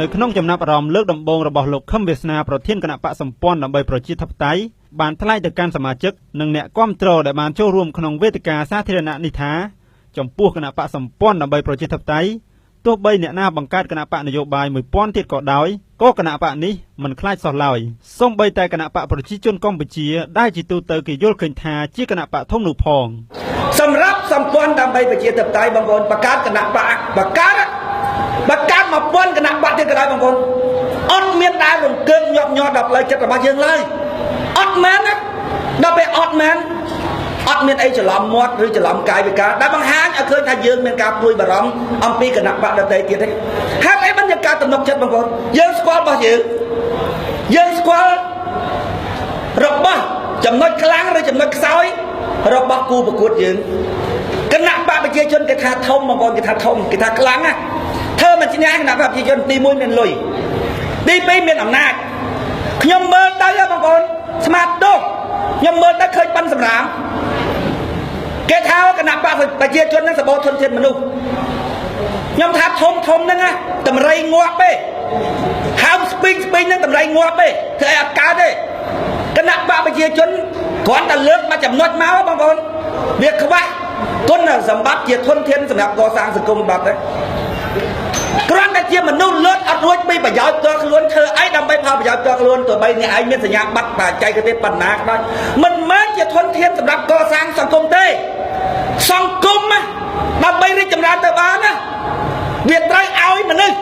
នៅក្នុងចំណាប់អារម្មណ៍លើកដំបូងរបស់លោកខឹមវាសនាប្រធានគណៈបកសម្ព័ន្ធដើម្បីប្រជាធិបតេយ្យបានថ្លែងទៅកាន់សមាជិកនិងអ្នកគាំទ្រដែលបានចូលរួមក្នុងវេទិកាសាធារណៈនេះថាចំពោះគណៈបកសម្ព័ន្ធដើម្បីប្រជាធិបតេយ្យទោះបីអ្នកណាបង្កើតគណៈបកនយោបាយ1000ទៀតក៏ដោយក៏គណៈបកនេះមិនខ្លាចសោះឡើយសូម្បីតែគណៈបកប្រជាជនកម្ពុជាដែលជាទូទៅគេយល់ឃើញថាជាគណៈបកធំនោះផងសម្រាប់សម្ព័ន្ធដើម្បីប្រជាធិបតេយ្យបងប្អូនបង្កើតគណៈបកបង្កើត1000គណៈបកទៀតក៏ដោយបងប្អូនអត់មានដែលរង្គើញាប់ញ័រដល់ផ្លូវចិត្តរបស់យើងឡើយអត់មែនណាដល់ពេលអត់មែនអត់មានអីច្រឡំមាត់ឬច្រឡំកាយវិការដែលបង្ហាញឲ្យឃើញថាយើងមានការព្រួយបារម្ភអំពីគណៈបកដទៃទៀតទេហេតុអីបានយើងការទំនុកចិត្តបងប្អូនយើងស្គាល់របស់យើងស្គាល់របស់ចំណុចខ្លាំងឬចំណុចខ្សោយរបស់គូប្រកួតយើងគណៈបកប្រជាជនគេថាធំបងប្អូនគេថាធំគេថាខ្លាំងណាធ្វើមិនឈ្នះគណៈបកប្រជាជនទី1មានលុយទី2មានអំណាចខ្ញុំមើលទៅបងប្អូនស្មាតទោសខ្ញុំមើលទៅឃើញប៉ិនសម្រាមគេថាគណៈបកប្រជាជននឹងសបោធនធានមនុស្សខ្ញុំថាធំហ្នឹងណាតម្រៃងាប់ទេហើមស្ពីងហ្នឹងតម្រៃងាប់ទេធ្វើឲ្យអត់កើតទេគណៈបកប្រជាជនគ្រាន់តែលើកមកចំណុចមកបងប្អូនវាខ្វះគុណសម្បត្តិជាធនធានសម្រាប់កសាងសង្គមបាត់ទេគ្រាន់តែជាមនុស្សលើកអត់រួចពីប្រយោជន៍ផ្ទាល់ខ្លួនធ្វើអីដើម្បីផលប្រយោជន៍ផ្ទាល់ខ្លួនទោះបីអ្នកឯងមានសញ្ញាបត្របច្ចេកទេសបណ្ណាក៏ដោយមិនមែនជាធនធានសម្រាប់កសាងសង្គមទេសង្គមដើម្បីរីកចម្រើនទៅបានណាវាត្រូវឲ្យមនុស្ស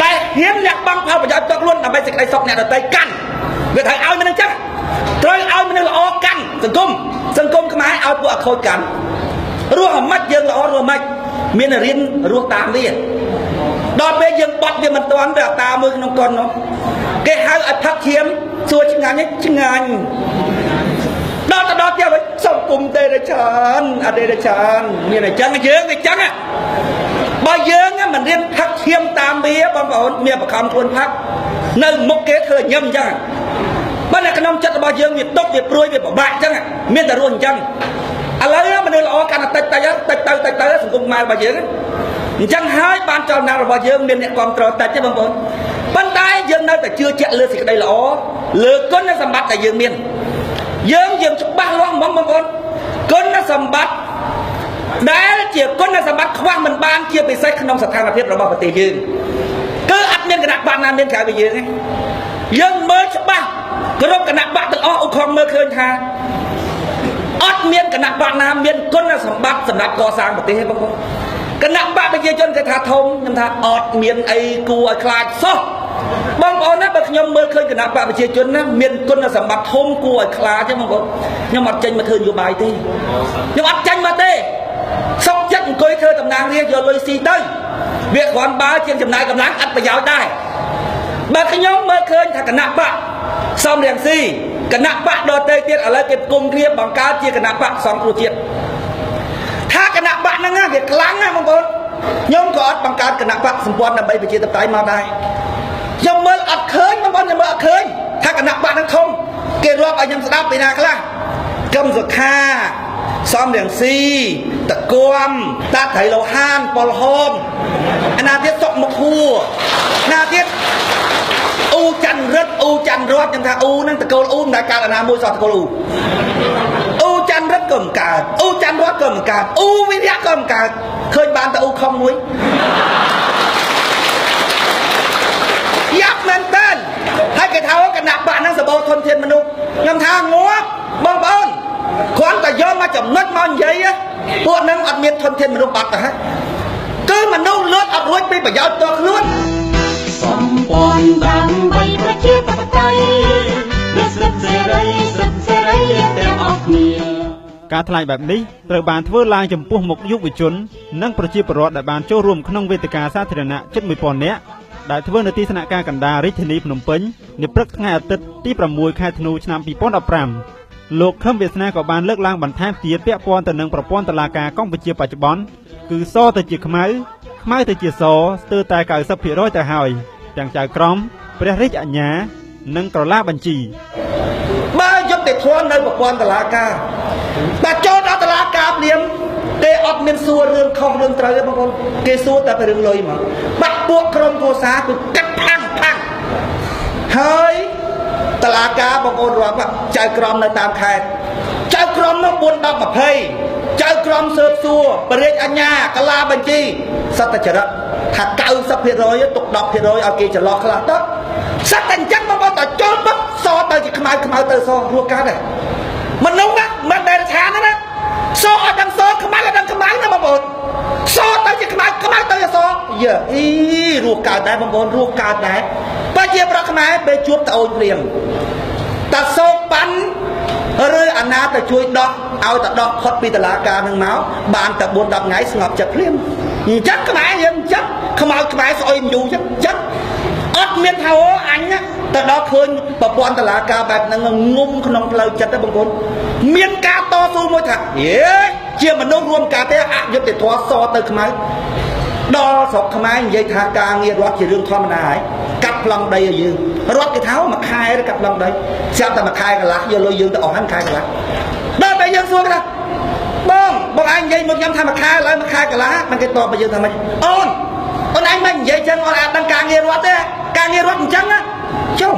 ដែលហ៊ានលះបង់ផលប្រយោជន៍ផ្ទាល់ខ្លួនដើម្បីសេចក្តីសុខអ្នកដទៃកាន់វាត្រូវឲ្យមនុស្សចឹងត្រូវឲ្យមនុស្សល្អកាន់សង្គមខ្មែរឲ្យពួកអខូចកាន់រស់អាម៉េចយើងល្អរស់អាម៉េចមានរៀនរស់តាមវាដល់ពេលយើងបត់វាមិនទាន់វាតាមួយក្នុងកុននោះគេហៅឲ្យផឹកឈាមសួរឆ្ងាញ់ដល់ទៅដល់ទៀតសង្គមទេរឆានអត់ទេរឆានមានអញ្ចឹងយើងវាអញ្ចឹងបើយើងមិនរៀនផឹកឈាមតាមវាបងប្អូនមានបខំខ្លួនផឹកនៅមុខគេធ្វើញឹមអញ្ចឹងបើនៅក្នុងចិត្តរបស់យើងវាຕົកវាព្រួយវាពិបាកអញ្ចឹងមានតែរស់អញ្ចឹងឥឡូវមនុស្សល្អកាន់តែតិចទៅសង្គមខ្មែររបស់យើងអញ្ចឹងហើយបានចលនារបស់យើងមានអ្នកគ្រប់គ្រងតិចទេបងប្អូនប៉ុន្តែយើងនៅតែជឿជាក់លើសេចក្តីល្អលើគុណសម្បត្តិដែលយើងមានយើងច្បាស់លាស់ហ្មងបងប្អូនគុណសម្បត្តិដែលជាគុណសម្បត្តិខ្វះមិនបានជាពិសេសក្នុងស្ថានភាពរបស់ប្រទេសយើងគឺអត់មានគណៈបកណាមានក្រៅពីយើងទេយើងមើលច្បាស់គ្រប់គណៈបកទាំងអស់ឧខំមើលឃើញថាអត់មានគណៈបកណាមានគុណសម្បត្តិសម្រាប់កសាងប្រទេសទេបងប្អូនគណៈបកប្រជាជនគេថាធំខ្ញុំថាអត់មានអីគួរឲ្យខ្លាចសោះបងប្អូនណាបើខ្ញុំមើលឃើញគណៈបកប្រជាជនណាមានគុណសម្បត្តិធំគួរឲ្យខ្លាចទេបងប្អូនខ្ញុំអត់ចេញមកធ្វើនយោបាយទេខ្ញុំអត់ចេញមកទេសុខចិត្តអង្គុយធ្វើតំណាងរាស្ត្រយកលុយស៊ីទៅវាគ្រាន់បើជាចំណាយកម្លាំងអត់ប្រយោជន៍ដែរបើខ្ញុំមើលឃើញថាគណៈបកសំរៀងស៊ីគណៈបកដទៃទៀតឥឡូវគេគុំគ្នាបង្កើតជាគណៈបកសង្គ្រោះជាតិថាគណៈបកហ្នឹងវាខ្លាំងណាស់បងប្អូនខ្ញុំក៏អត់បង្កើតគណៈបកសម្ព័ន្ធដើម្បីប្រជាធិបតេយ្យមកដែរខ្ញុំមើលអត់ឃើញបងប្អូនខ្ញុំមើលអត់ឃើញថាគណៈបកហ្នឹងធំគេរាប់ឲ្យខ្ញុំស្ដាប់ពីណាខ្លះកឹមសុខាសំរៀងស៊ីតគំតាថៃលោហានប៉ុលហូមអាណាទៀតសុកមុខហួរណាទៀតអ៊ូច័ន្ទរិទ្ធអ៊ូច័ន្ទរតខ្ញុំថាអ៊ូហ្នឹងតកូលអ៊ូមិនដែលកើតអាណាមួយសោះតកូលអ៊ូច័ន្ទរិទ្ធក៏មិនកើតអ៊ូច័ន្ទរតក៏មិនកើតអ៊ូវិរៈក៏មិនកើតឃើញបានតែអ៊ូខំមួយយ៉ាប់មែនតើហើយគេថាគណៈបកហ្នឹងសបោធនធានមនុស្សខ្ញុំថាងាប់បងប្អូនគ្រាន់តែយកមកចំណុចមកនិយាយពួកហ្នឹងអត់មានធនធានមនុស្សបាត់ទៅហើយគឺមនុស្សលឿនអត់រួចពីប្រយោជន៍ផ្ទាល់ខ្លួនសម្ព័ន្ធដើម្បីប្រជាធិបតេយ្យមានសិទ្ធិសេរីទាំងអស់គ្នាការថ្លែងបែបនេះត្រូវបានធ្វើឡើងចំពោះមុខយុវជននិងប្រជាពលរដ្ឋដែលបានចូលរួមក្នុងវេទិកាសាធារណៈជិត 1000 នាក់ដែលធ្វើនៅទីស្នាក់ការកណ្ដាលរាជធានីភ្នំពេញនាព្រឹកថ្ងៃអាទិត្យទី6ខែធ្នូឆ្នាំ2015លោកខឹមវាសនាក៏បានលើកឡើងបន្ថែមទៀតពាក់ព័ន្ធទៅនឹងប្រព័ន្ធតុលាការកម្ពុជាបច្ចុប្បន្នគឺសទៅជាខ្មៅទៅជាសស្ទើរតែ 90% ទៅហើយទាំងចៅក្រមព្រះរាជអាជ្ញានិងក្រឡាបញ្ជីបើយុត្តិធម៌នៅប្រព័ន្ធតុលាការតែចូលដល់តុលាការព្រាមគេអត់មានសួររឿងខុសរឿងត្រូវទេបងប្អូនគេសួរតែពីរឿងលុយមកបាត់ ពួកក្រុមគ្រួសារគឺកាត់ផាំងហើយតឡាការបងប្អូនរាប់ចៅក្រមនៅតាមខេត្តចៅក្រមនោះ4 10 20ចៅក្រមស៊ើបសួរបរិយាអាជ្ញាកាឡាបញ្ជីសត្វចរិតថា 90% ទុក 10% ឲ្យគេចន្លោះខ្លះទៅសត្វតែអញ្ចឹងបងប្អូនតចូលមកសទៅជាខ្មៅទៅសរស់កើតដែរមនុស្សណាមិនដែលឋានណាសអត់ដឹងសខ្មៅអត់ដឹងខ្មៅណាបងប្អូនសទៅជាខ្មៅទៅសយើអីរស់កើតដែរបងប្អូនរស់កើតដែរបើជាប្រកខ្មែរពេលជួបត្អូនព្រាមតាសោកបានឬអាណាទៅជួយដោះឲ្យទៅដោះផុតពីតឡាការនឹងមកបានតែ 4-10 ថ្ងៃស្ងប់ចិត្តព្រាមអញ្ចឹងខ្មែរយើងអញ្ចឹងខ្មៅខ្មែរស្អុយយូរអញ្ចឹងអត់មានថាអូអញទៅដល់ឃើញប្រព័ន្ធតឡាការបែបហ្នឹងងុំក្នុងផ្លូវចិត្តទេបងប្អូនមានការតស៊ូមួយថាជាមនុស្សរួមការទេអយុត្តិធម៌សទៅខ្មៅដល់ស្រុកខ្មែរនិយាយថាការងាររដ្ឋជារឿងធម្មតាហើយកាត់ប្លង់ដីឲ្យយើងរដ្ឋគេថាមួយខែកាត់ប្លង់ដីស្រាប់តែមួយខែកន្លះយកលុយយើងទៅអស់ហើយមួយខែកន្លះដល់តែយើងសួរគេថាបងឯងនិយាយមកខ្ញុំថាមួយខែឡើយមួយខែកន្លះមិនគេតបមកយើងថាម៉េចអូនឯងមិននិយាយចឹងអូនអាចដឹងការងាររដ្ឋទេការងាររដ្ឋអញ្ចឹងណាចុំ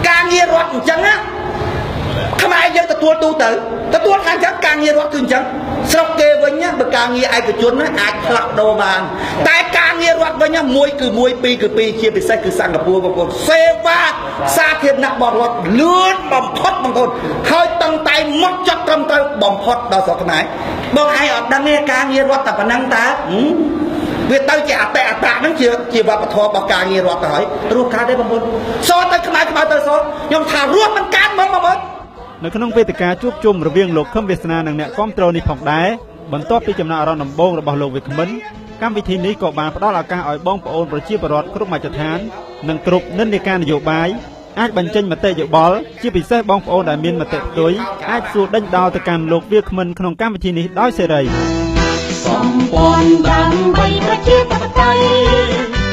ការងាររដ្ឋអញ្ចឹងណាខ្មែរយើងទទួលថាអញ្ចឹងការងាររដ្ឋគឺអញ្ចឹងស្រុកគេវិញបើការងារឯកជនអាចផ្លាស់ប្ដូរបានតែការងាររដ្ឋវិញមួយគឺមួយពីរគឺពីរជាពិសេសគឺសិង្ហបុរីបងប្អូនសេវាសាធារណៈរបស់រដ្ឋលឿនបំផុតបងប្អូនហើយតឹងតែមកចត់ត្រឹមត្រូវបំផុតដល់ស្រុកខ្មែរបងឯងអត់ដឹងទេការងាររដ្ឋតែប៉ុណ្ណឹងតើវាទៅជាអតហ្នឹងជាវប្បធម៌របស់ការងាររដ្ឋទៅហើយរស់កើតទេបងប្អូនសទៅខ្មែរទៅសខ្ញុំថារស់មិនកើតមកបងប្អូននៅក្នុងវេទិកាជួបជុំរវាងលោកខឹមវាសនានិងអ្នកគាំទ្រនេះផងដែរបន្ទាប់ពីចំណាក់អារម្មណ៍ដំបូងរបស់លោកវិក្កាមិនកម្មវិធីនេះក៏បានផ្ដល់ឱកាសឲ្យបងប្អូនប្រជាពលរដ្ឋគ្រប់មជ្ឈដ្ឋាននិងគ្រប់និន្នាការនយោបាយអាចបញ្ចេញមតិយោបល់ជាពិសេសបងប្អូនដែលមានមតិផ្ទុយអាចសួរដេញដោលទៅកាន់លោកវិក្កាមិនក្នុងកម្មវិធីនេះដោយសេរីសម្ព័ន្ធដើម្បីប្រជាធិបតេយ្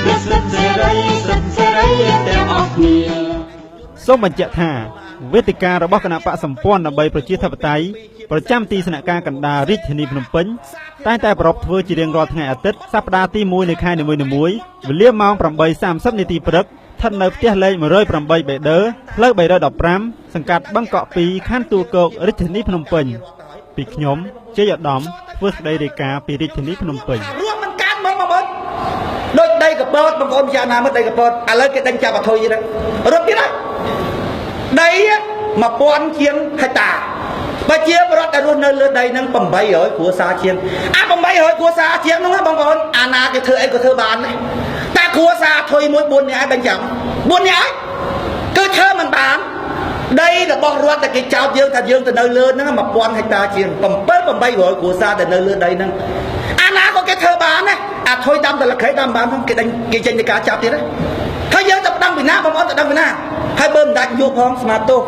យសិទ្ធិសេរីទាំងអស់គ្នាសូមបញ្ជាក់ថាវេទិការបស់គណៈបកសម្ព័ន្ធដើម្បីប្រជាធិបតេយ្យប្រចាំទីស្នាក់ការកណ្ដាលរាជធានីភ្នំពេញតែប្រារព្ធធ្វើជារៀងរាល់ថ្ងៃអាទិត្យសប្តាហ៍ទី1នៃខែនីមួយៗវេលាម៉ោង 8:30 នាទីព្រឹកស្ថិតនៅផ្ទះលេខ 108 បេដឺផ្លូវ 315 សង្កាត់បឹងកក់ 2 ខណ្ឌទួលគោករាជធានីភ្នំពេញពីខ្ញុំជ័យឧត្តមធ្វើសេចក្តីរាយការណ៍ពីរាជធានីភ្នំពេញរស់មិនកើតមកបងប្អូនដូចដីកពតបងប្អូនចាណាមើលដីកពតឥឡូវគេដេញចាប់អធុយទៀតរត់ទៀតណាដី1000 ជាងហិកតាបើជាប្រវត្តិរស់នៅលើដីនឹង800គ្រួសារជាងអា800គ្រួសារជាងហ្នឹងបងប្អូនអាណាគេធ្វើអីក៏ធ្វើបានដែរតែគ្រួសារធុយមួយ4នាក់ឯងបញ្ចាំ4នាក់ឯងគឺធ្វើមិនបានដីរបស់រដ្ឋតែគេចោទយើងថាយើងទៅនៅលើហ្នឹង1000ហិកតាជាង700-800គ្រួសារដែលនៅលើដីហ្នឹងអាណាក៏គេធ្វើបានដែរអាធុយដាំតលខេដាំបានគេចេញទៅការចាប់ទៀតហើយយើងទៅដឹងពីណាបងប្អូនទៅដឹងពីណាហើយបើមិនដាច់យកផងស្មាតទោស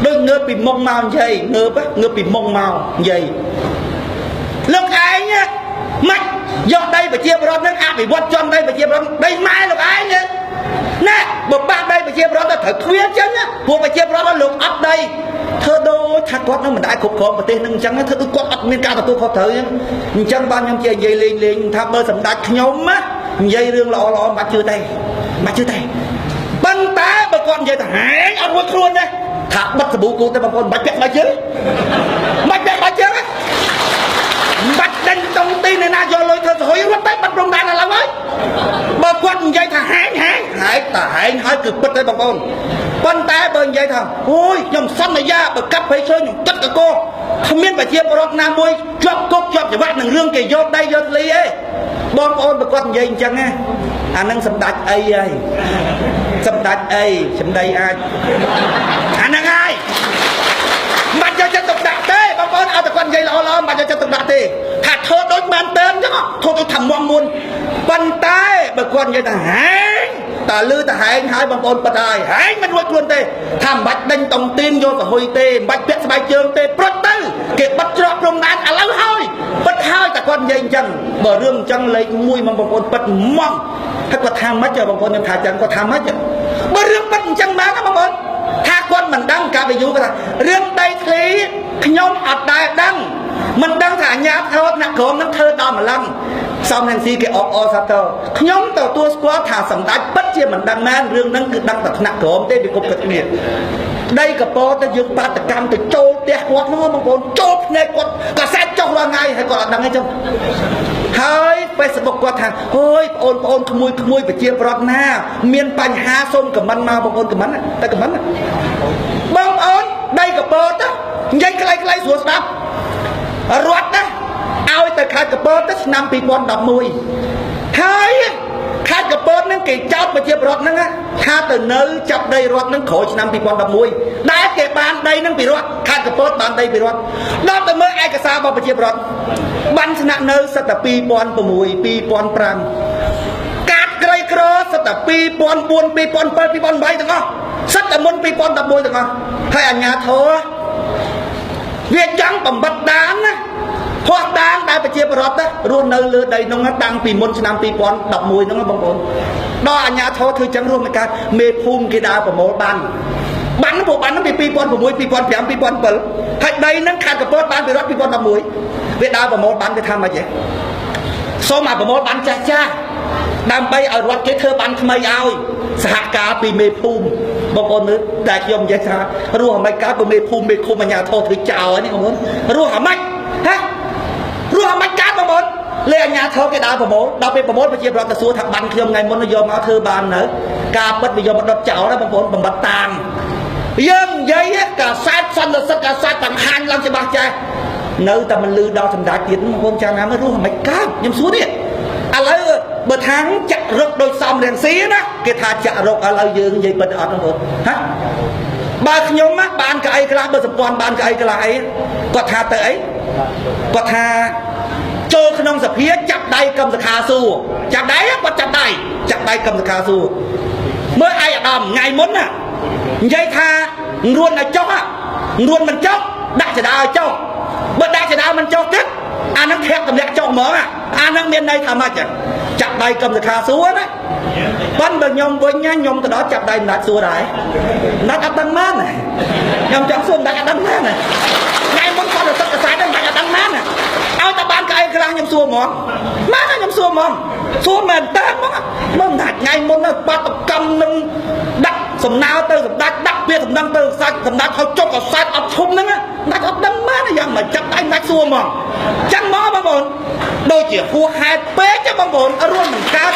ដូចងើបពីមុខមកនិយាយងើបពីមុខមកនិយាយលោកឯងមិនយកដីប្រជាពលរដ្ឋនឹងអភិវឌ្ឍចំដីប្រជាពលរដ្ឋដីម៉ែលោកឯងណែបើបាក់ដីប្រជាពលរដ្ឋទៅត្រូវគ្មានចឹងពួកប្រជាពលរដ្ឋលោកអត់ដីធ្វើដូចថាគាត់នឹងមិនដែរគ្រប់គ្រងប្រទេសនឹងអញ្ចឹងធ្វើដូចគាត់អត់មានការទទួលខុសត្រូវអញ្ចឹងបានខ្ញុំជានិយាយលេងថាបើសម្ដេចខ្ញុំនិយាយរឿងល្អមិនបាច់ជឿទេប៉ុន្តែបើគាត់និយាយថាហែងអត់រួចខ្លួនទេថាបិទសាប៊ូគូទៅបងប្អូនបាច់ពាក់បាច់ជើងបាច់ដេញតុងទីនៅណាយកលុយធ្វើសហយរត់ទៅបាត់ព្រំដែនឥឡូវហើយបើគាត់និយាយថាហែងតាហែងហើយគឺពិតទេបងប្អូនប៉ុន្តែបើនិយាយថាអូយខ្ញុំសន្យាបើកាប់ភ័យជើងខ្ញុំទឹកកកគ្មានប្រជាពលរដ្ឋណាមួយជាប់គុកជាប់ច្បាប់នឹងរឿងគេយកដៃយកលីទេបងប្អូនបើគាត់និយាយអញ្ចឹងអានឹងសម្ដេចអីហើយសម្ដេចអីសម្ដីអាចអាហ្នឹងហើយមិនយកចិត្តទុកដាក់ទេបងប្អូនឲ្យតែគាត់និយាយល្អមិនយកចិត្តទុកដាក់ទេថាធ្វើដូចបានតើអញ្ចឹងធ្វើដូចថាមុំមុនប៉ុន្តែបើគាត់និយាយថាហែងតើលឺតាហែងហើយបងប្អូនបិទហើយហែងមិនរួចខ្លួនទេថាមិនបាច់ដេញតុងទីនយកទៅហុយទេមិនបាច់ពាក់ស្បែកជើងទេប្រត់ទៅគេបិទច្រកព្រំដែនឥឡូវហើយបិទហើយតែគាត់និយាយអញ្ចឹងបើរឿងអញ្ចឹងលេខ1មកបងប្អូនបិទមកហើយគាត់ថាម៉េចបងប្អូនខ្ញុំថាចឹងគាត់ថាម៉េចបើរឿងបិទអញ្ចឹងបានណាបងប្អូនថាគាត់មិនដឹងកាលពីយូរគាត់ថារឿងដីធ្លីខ្ញុំអត់ដែរដឹងមិនដឹងថាអាញាធរអ្នកក្រុមនឹងធ្វើដល់ម្លឹង សំរងស៊ីគេអបអរសាទរខ្ញុំទទួលស្គាល់ថាសម្ដេចពិតជាមិនដឹងណារឿងហ្នឹងគឺដឹងតែថ្នាក់ក្រមទេពីគ្រប់ទឹកគ្នាដីកពតទៅយើងបាតកម្មទៅចូលផ្ទះគាត់ហ្នឹងបងប្អូនចូលភ្នែកគាត់ក៏សែតចុះរាល់ថ្ងៃហើយគាត់អត់ដឹងអីចឹងហើយ Facebook គាត់ថាអើយបងប្អូនក្មួយប្រជាប្រដ្ឋណាមានបញ្ហាសូមខមមិនមកបងប្អូនខមមិនតែខមមិនបងប្អូនដីកពតទៅនិយាយខ្លីៗស្រួលស្ដាប់រត់ណាឲ្យទៅខេត្តកពតទៅឆ្នាំ2011ហើយខេត្តកពតហ្នឹងគេចោទប្រជាប្រដ្ឋហ្នឹងថាទៅនៅចាប់ដីរដ្ឋហ្នឹងក្រោយឆ្នាំ2011ដែលគេបានដីហ្នឹងពីរដ្ឋខេត្តកពតបានដីពីរដ្ឋដល់ទៅមើលឯកសាររបស់ប្រជាប្រដ្ឋបានស្នាក់នៅសិតតែ2006 2005កាត់ក្រីក្រសិតតែ2004 2007 2008ទាំងអស់សិតតែមុន2011ទាំងអស់ហើយអាជ្ញាធរវាចង់បំបត្តិដានណាភ័ស្តុតាងដែលប្រជាពលរដ្ឋរស់នៅលើដីនោះតាំងពីមុនឆ្នាំ2011ហ្នឹងបងប្អូនដល់អាជ្ញាធរធ្វើចឹងរួមមួយកើតមេភូមិគេដើរប្រមូលបានពួកបានពី2006 2005 2007ហើយដីហ្នឹងខេត្តកពតបានពីរដ្ឋ2011វាដើរប្រមូលបានគេថាម៉េចហ៎សូមឲ្យប្រមូលបានចាស់ដើម្បីឲ្យរដ្ឋគេធ្វើបានថ្មីឲ្យសហការពីមេភូមិបងប្អូនមើលតែខ្ញុំនិយាយថារស់អាម៉េចកើតបើមេភូមិមេឃុំអាជ្ញាធរធ្វើចោលនេះបងប្អូនរស់អាម៉េចហ៎រស់អាម៉េចកើតបងប្អូនលេអាជ្ញាធរគេដើរប្រមូលដល់ពេលប្រមូលប្រជាប្រដ្ឋទៅសួរថាបានខ្ញុំថ្ងៃមុនយកមកធ្វើបាននៅការពិតវាយកមកដុតចោលណាបងប្អូនបំបត្តិតាមយើងនិយាយកាសែតសន្និសិទកាសែតបង្ហាញឡើងច្បាស់ចាស់នៅតែមិនលឺដល់សម្ដេចទៀតបងប្អូនចាំណាមើលរស់អាម៉េចកើតខ្ញុំសួរនេះឥឡូវបើថាចាក់រឹកដោយសំរៀងស៊ីណាគេថាចាក់រឹកឥឡូវយើងនិយាយពិតអត់បងប្អូនហ៎បើខ្ញុំបានកៅអីខ្លះបើសម្ព័ន្ធបានកៅអីខ្លះអីគាត់ថាទៅអីគាត់ថាចូលក្នុងសភាចាប់ដៃកម្មសខាសួរចាប់ដៃគាត់ចាប់ដៃកម្មសខាសួរមើលឯអាដាមថ្ងៃមុនណានិយាយថារួនឲ្យចុះរួនមិនចុះដាក់ចដាឲ្យចុះបើដាក់ចដាមិនចុះទៀតអានឹងធាក់តម្លាក់ចុះហ្មងអានឹងមានន័យថាម៉េចចាប់ដៃកម្មសខាសួរណាប៉ុន្តែខ្ញុំវិញខ្ញុំទៅដល់ចាប់ដៃម្ដេចសួរដែរម្ដេចអត់ដឹងមែនខ្ញុំចង់សួរម្ដេចអត់ដឹងមែនថ្ងៃមុនគាត់ទៅទឹកកសែតហ្នឹងម្ដេចអត់ដឹងមែនឲ្យតែបានកៅអីខ្លះខ្ញុំសួរហ្មងមែនខ្ញុំសួរហ្មងសួរមែនតើហ្មងមើលម្ដេចថ្ងៃមុនបាតកម្មនឹងដាក់សំណើទៅសម្ដេចដាក់ពាក្យសម្ដឹងទៅសាច់សម្ដេចឲ្យចុកកសែតអត់ឈុំហ្នឹងម្ដេចអត់ដឹងមែនយ៉ាងមិនចាប់ដៃម្ដេចសួរហ្មងចឹងមកបងប្អូនដូចជាហួសហេតុពេកចឹងបងប្អូនរួមមិនកើត